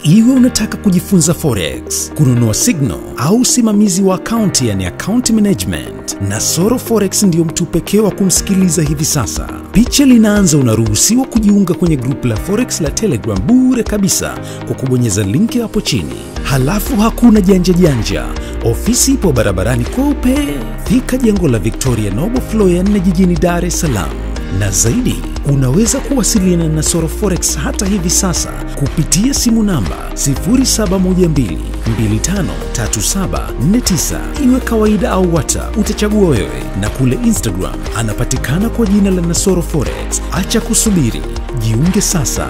Iwe unataka kujifunza forex, kununua signal au usimamizi wa akaunti, yani account management, Nasoro Forex ndio mtu pekee wa kumsikiliza hivi sasa. Picha linaanza, unaruhusiwa kujiunga kwenye group la forex la Telegram bure kabisa kwa kubonyeza linki hapo chini. Halafu hakuna janja. Ofisi ipo barabarani Kope, fika jengo la Victoria Noble Floor ya 4 jijini Dar es Salaam. Na zaidi, unaweza kuwasiliana na Nasoro Forex hata hivi sasa kupitia simu namba 0712253749, iwe kawaida au WhatsApp, utachagua wewe. Na kule Instagram anapatikana kwa jina la Nasoro Forex. Acha kusubiri, jiunge sasa.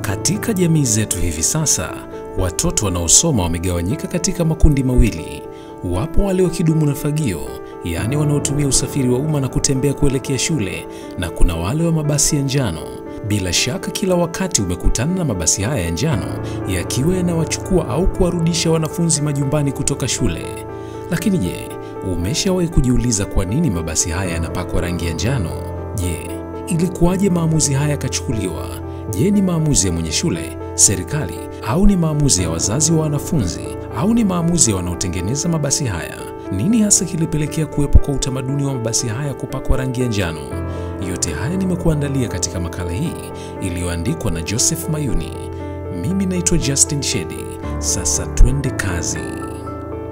Katika jamii zetu hivi sasa, watoto wanaosoma wamegawanyika katika makundi mawili. Wapo wale wakidumu na fagio, yani wanaotumia usafiri wa umma na kutembea kuelekea shule, na kuna wale wa mabasi ya njano. Bila shaka kila wakati umekutana na mabasi haya ya njano yakiwa yanawachukua au kuwarudisha wanafunzi majumbani kutoka shule. Lakini je, umeshawahi kujiuliza kwa nini mabasi haya yanapakwa rangi ya njano? Je, ilikuwaje maamuzi haya yakachukuliwa? Je, ni maamuzi ya mwenye shule, serikali, au ni maamuzi ya wazazi wa wanafunzi, au ni maamuzi ya wanaotengeneza mabasi haya? Nini hasa kilipelekea kuwepo kwa utamaduni wa mabasi haya kupakwa rangi ya njano? Yote haya nimekuandalia katika makala hii iliyoandikwa na Joseph Mayuni. Mimi naitwa Justin Shedi. Sasa twende kazi.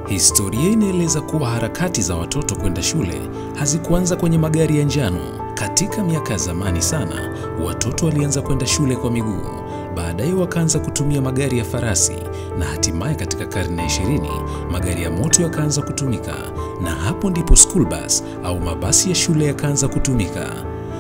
Historia inaeleza kuwa harakati za watoto kwenda shule hazikuanza kwenye magari ya njano. Katika miaka ya zamani sana, watoto walianza kwenda shule kwa miguu. Baadaye wakaanza kutumia magari ya farasi, na hatimaye katika karne ya 20 magari ya moto yakaanza kutumika, na hapo ndipo school bus au mabasi ya shule yakaanza kutumika.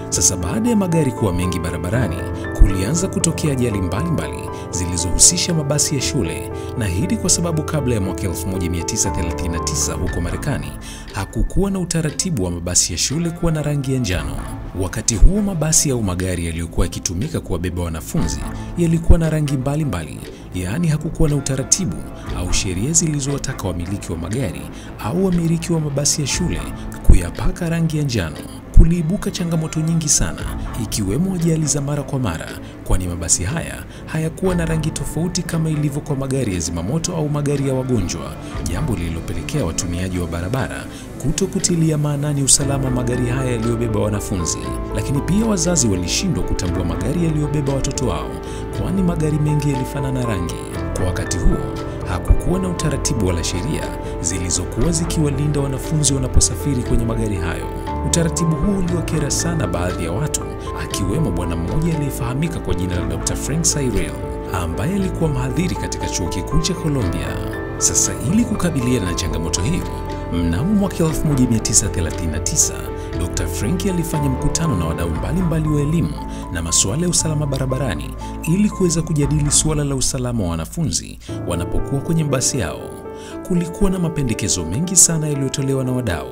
Sasa baada ya magari kuwa mengi barabarani, kulianza kutokea ajali mbalimbali zilizohusisha mabasi ya shule, na hili kwa sababu kabla ya mwaka 1939 huko Marekani hakukuwa na utaratibu wa mabasi ya shule kuwa na rangi ya njano. Wakati huo mabasi au magari yaliyokuwa yakitumika kuwabeba wanafunzi yalikuwa na rangi mbalimbali, yaani hakukuwa na utaratibu au sheria zilizowataka wamiliki wa magari au wamiliki wa mabasi ya shule kuyapaka rangi ya njano. Kuliibuka changamoto nyingi sana, ikiwemo ajali za mara kwa mara, kwani mabasi haya hayakuwa na rangi tofauti kama ilivyo kwa magari ya zimamoto au magari ya wagonjwa, jambo lililopelekea watumiaji wa barabara kutokutilia maanani usalama wa magari haya yaliyobeba wanafunzi. Lakini pia wazazi walishindwa kutambua magari yaliyobeba watoto wao, kwani magari mengi yalifanana rangi. Kwa wakati huo hakukuwa na utaratibu wala sheria zilizokuwa zikiwalinda wanafunzi wanaposafiri kwenye magari hayo. Utaratibu huu uliwakera sana baadhi ya watu, akiwemo bwana mmoja aliyefahamika kwa jina la Dr. Frank Cyril, ambaye alikuwa mhadhiri katika chuo kikuu cha Columbia. Sasa ili kukabiliana na changamoto hiyo, mnamo mwaka 1939 Dr. Frank alifanya mkutano na wadau mbalimbali wa elimu na masuala ya usalama barabarani ili kuweza kujadili suala la usalama wa wanafunzi wanapokuwa kwenye basi yao. Kulikuwa na mapendekezo mengi sana yaliyotolewa na wadau,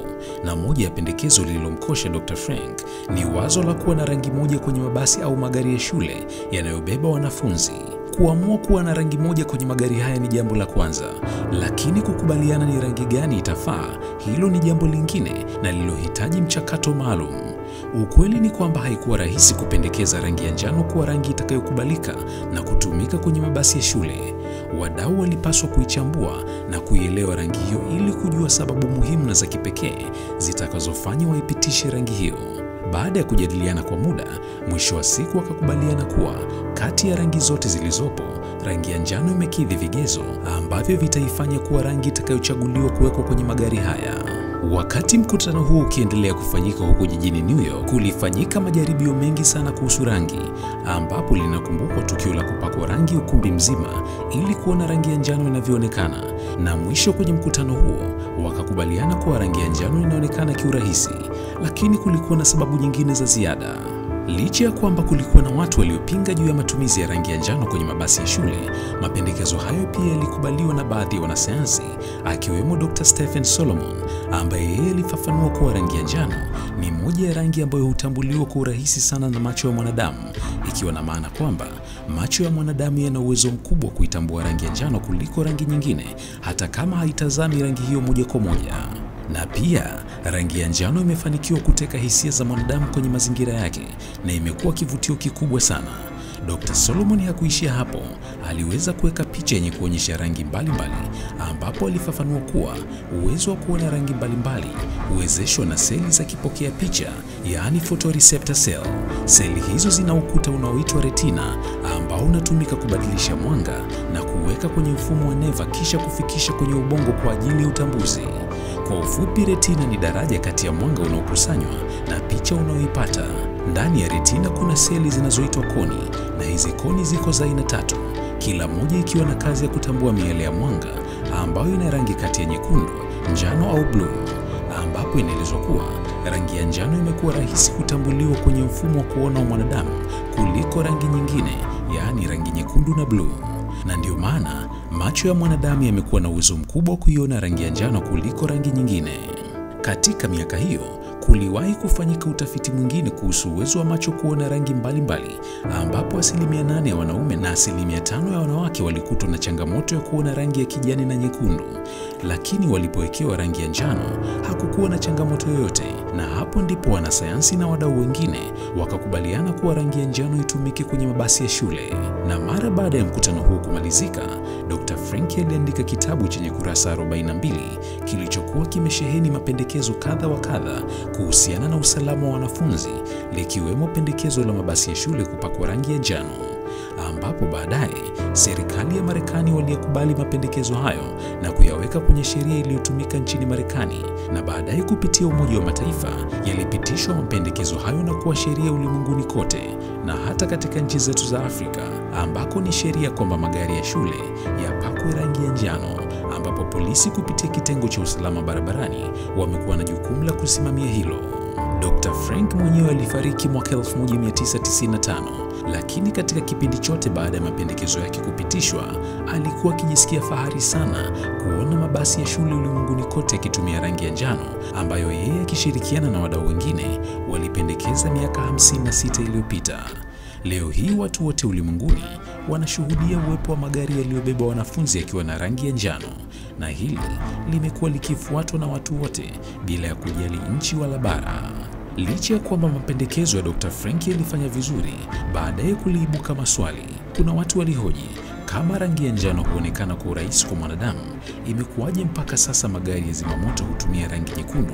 na moja ya pendekezo lililomkosha Dr. Frank ni wazo la kuwa na rangi moja kwenye mabasi au magari ya shule yanayobeba wanafunzi. Kuamua kuwa na rangi moja kwenye magari haya ni jambo la kwanza, lakini kukubaliana ni rangi gani itafaa, hilo ni jambo lingine na lilohitaji mchakato maalum. Ukweli ni kwamba haikuwa rahisi kupendekeza rangi ya njano kuwa rangi itakayokubalika na kutumika kwenye mabasi ya shule. Wadau walipaswa kuichambua na kuielewa rangi hiyo ili kujua sababu muhimu na za kipekee zitakazofanya waipitishe rangi hiyo. Baada ya kujadiliana kwa muda, mwisho wa siku wakakubaliana kuwa kati ya rangi zote zilizopo, rangi ya njano imekidhi vigezo ambavyo vitaifanya kuwa rangi itakayochaguliwa kuwekwa kwenye magari haya. Wakati mkutano huo ukiendelea kufanyika huko jijini New York, kulifanyika majaribio mengi sana kuhusu rangi, ambapo linakumbukwa tukio la kupakwa rangi ukumbi mzima ili kuona rangi ya njano inavyoonekana, na mwisho kwenye mkutano huo wakakubaliana kuwa rangi ya njano inaonekana kiurahisi, lakini kulikuwa na sababu nyingine za ziada. Licha ya kwamba kulikuwa na watu waliopinga juu ya matumizi ya rangi ya njano kwenye mabasi ya shule, mapendekezo hayo pia yalikubaliwa na baadhi ya wanasayansi, akiwemo Dr. Stephen Solomon, ambaye yeye alifafanua kuwa rangi ya njano ni moja ya rangi ambayo hutambuliwa kwa urahisi sana na macho ya mwanadamu, ikiwa na maana kwamba macho ya mwanadamu yana uwezo mkubwa kuitambua rangi ya njano kuliko rangi nyingine, hata kama haitazami rangi hiyo moja kwa moja. Na pia rangi ya njano imefanikiwa kuteka hisia za mwanadamu kwenye mazingira yake na imekuwa kivutio kikubwa sana. Dr. Solomon hakuishia hapo. Aliweza kuweka picha yenye kuonyesha rangi mbalimbali, ambapo alifafanua kuwa uwezo wa kuona rangi mbalimbali huwezeshwa na seli za kipokea picha, yaani photoreceptor cell. Seli hizo zina ukuta unaoitwa retina ambao unatumika kubadilisha mwanga na kuweka kwenye mfumo wa neva kisha kufikisha kwenye ubongo kwa ajili ya utambuzi. Kwa ufupi, retina ni daraja kati ya mwanga unaokusanywa na picha unaoipata. Ndani ya retina kuna seli zinazoitwa koni, na hizi koni ziko za aina 3, kila moja ikiwa na kazi ya kutambua miale ya mwanga ambayo ina rangi kati ya nyekundu, njano au bluu, ambapo inaelezwa kuwa rangi ya njano imekuwa rahisi kutambuliwa kwenye mfumo wa kuona wa mwanadamu kuliko rangi nyingine, yaani rangi nyekundu na bluu. Na ndio maana macho ya mwanadamu yamekuwa na uwezo mkubwa wa kuiona rangi ya njano kuliko rangi nyingine. Katika miaka hiyo kuliwahi kufanyika utafiti mwingine kuhusu uwezo wa macho kuona rangi mbalimbali, ambapo 8% ya wanaume na 5% ya wanawake walikutwa na changamoto ya kuona rangi ya kijani na nyekundu, lakini walipowekewa rangi ya njano hakukuwa na changamoto yoyote. Na hapo ndipo wanasayansi na wadau wengine wakakubaliana kuwa rangi ya njano itumike kwenye mabasi ya shule. Na mara baada ya mkutano huo kumalizika, Dr. Frank aliandika kitabu chenye kurasa 42 kilichokuwa kimesheheni mapendekezo kadha wa kadha kuhusiana na usalama wa wanafunzi, likiwemo pendekezo la mabasi ya shule kupakwa rangi ya njano, ambapo baadaye serikali ya Marekani waliyakubali mapendekezo hayo na kuyaweka kwenye sheria iliyotumika nchini Marekani, na baadaye kupitia Umoja wa Mataifa yalipitishwa mapendekezo hayo na kuwa sheria ulimwenguni kote, na hata katika nchi zetu za Afrika ambako ni sheria kwamba magari ya shule yapakwe rangi ya njano, ambapo polisi kupitia kitengo cha usalama barabarani wamekuwa na jukumu la kusimamia hilo. Dr. Frank mwenyewe alifariki mwaka 1995, lakini katika kipindi chote baada ya mapendekezo yake kupitishwa, alikuwa akijisikia fahari sana kuona mabasi ya shule ulimwenguni kote yakitumia rangi ya njano, ambayo yeye akishirikiana na wadau wengine walipendekeza miaka 56 iliyopita. Leo hii watu wote ulimwenguni wanashuhudia uwepo wa magari yaliyobeba wanafunzi yakiwa na rangi ya njano, na hili limekuwa likifuatwa na watu wote bila ya kujali nchi wala bara. Licha ya kwamba mapendekezo ya Dr. Frank yalifanya vizuri, baadaye kuliibuka maswali. Kuna watu walihoji, kama rangi ya njano huonekana kwa urahisi kwa mwanadamu, imekuwaje mpaka sasa magari ya zimamoto hutumia rangi nyekundu?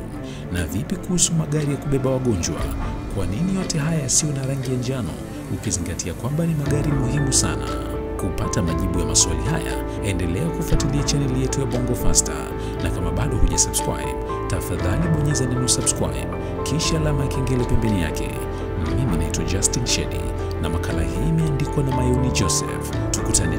Na vipi kuhusu magari ya kubeba wagonjwa? Kwa nini yote haya yasiyo na rangi ya njano, ukizingatia kwamba ni magari muhimu sana? Kupata majibu ya maswali haya, endelea kufuatilia chaneli yetu ya Bongo Faster, na kama bado hujasubscribe, tafadhali bonyeza neno subscribe kisha alama ya kengele pembeni yake. Mimi naitwa Justin Shedi na makala hii imeandikwa na Mayuni Joseph. Tukutane